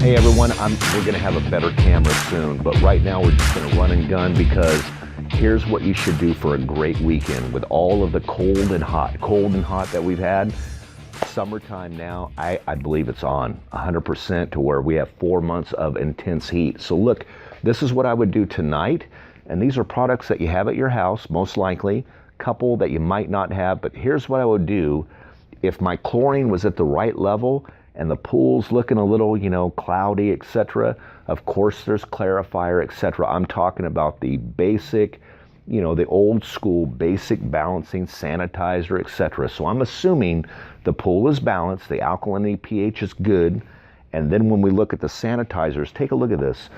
Hey everyone, we're gonna have a better camera soon, but right now we're just gonna run and gun because here's what you should do for a great weekend with all of the cold and hot that we've had. Summertime now, I believe it's on 100% to where we have 4 months of intense heat. So look, this is what I would do tonight, and these are products that you have at your house, most likely, couple that you might not have, but here's what I would do if my chlorine was at the right level and the pool's looking a little, cloudy, etc. Of course, there's clarifier, etc. I'm talking about the basic, the old school basic balancing sanitizer, etc. So I'm assuming the pool is balanced, the alkalinity pH is good, and then when we look at the sanitizers, take a look at this.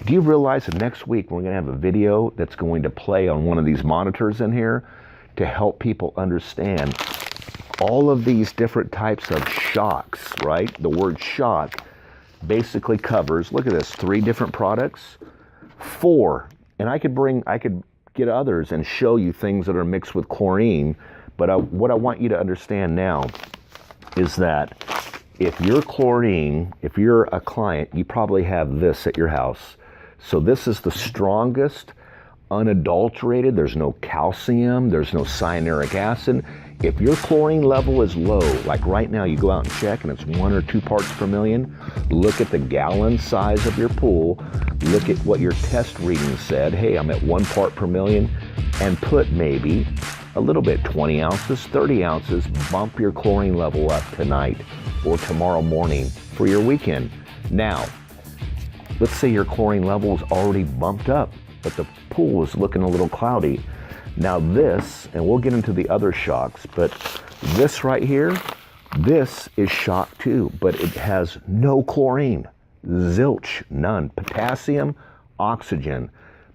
Do you realize that next week we're going to have a video that's going to play on one of these monitors in here to help people understand all of these different types of shocks, right? The word shock basically covers, look at this, 3 different products, 4. And I could get others and show you things that are mixed with chlorine, but what I want you to understand now is that if you're a client, you probably have this at your house. So this is the strongest, unadulterated, there's no calcium, there's no cyanuric acid. If your chlorine level is low, like right now you go out and check and it's 1 or 2 parts per million, look at the gallon size of your pool, look at what your test reading said, hey, I'm at 1 part per million, and put maybe a little bit, 20 ounces, 30 ounces, bump your chlorine level up tonight or tomorrow morning for your weekend. Now, let's say your chlorine level is already bumped up, but the pool is looking a little cloudy. Now this, and we'll get into the other shocks, but this right here, this is shock too, but it has no chlorine, zilch, none. Potassium, oxygen,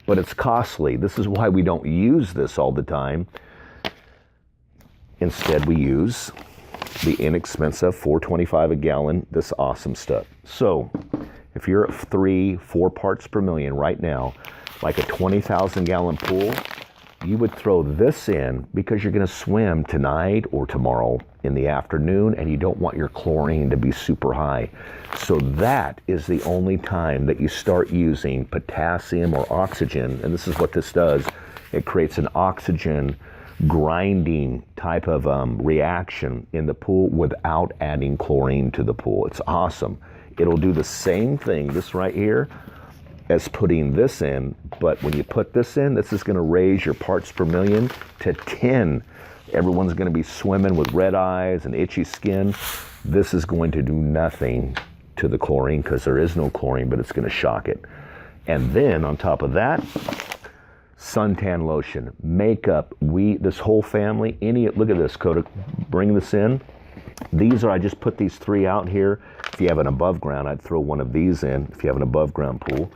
but it's costly. This is why we don't use this all the time. Instead, we use the inexpensive $4.25 a gallon, this awesome stuff. So if you're at 3-4 parts per million right now, like a 20,000 gallon pool, you would throw this in because you're going to swim tonight or tomorrow in the afternoon and you don't want your chlorine to be super high. So that is the only time that you start using potassium or oxygen, and this is what this does. It creates an oxygen grinding type of reaction in the pool without adding chlorine to the pool. It's awesome. It'll do the same thing, this right here, as putting this in, but when you put this in, this is gonna raise your parts per million to 10. Everyone's gonna be swimming with red eyes and itchy skin. This is going to do nothing to the chlorine because there is no chlorine, but it's gonna shock it. And then on top of that, suntan lotion, makeup, this whole family, look at this, Coda, bring this in. I just put these 3 out here. If you have an above ground, I'd throw one of these in if you have an above ground pool.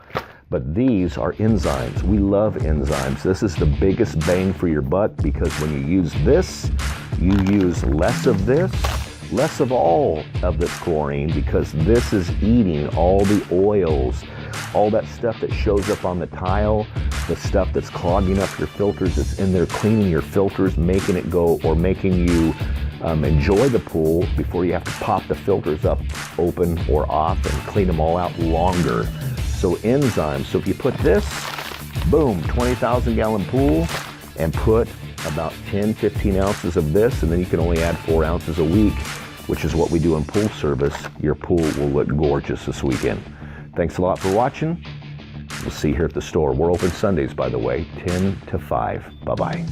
But these are enzymes. We love enzymes. This is the biggest bang for your buck because when you use this, you use less of this, less of all of this chlorine because this is eating all the oils, all that stuff that shows up on the tile, the stuff that's clogging up your filters, it's in there cleaning your filters, making it go, or making you enjoy the pool before you have to pop the filters up, open or off, and clean them all out longer. So enzymes, so if you put this, boom, 20,000 gallon pool, and put about 10-15 ounces of this, and then you can only add 4 ounces a week, which is what we do in pool service, your pool will look gorgeous this weekend. Thanks a lot for watching. We'll see you here at the store. We're open Sundays, by the way, 10 to 5. Bye-bye.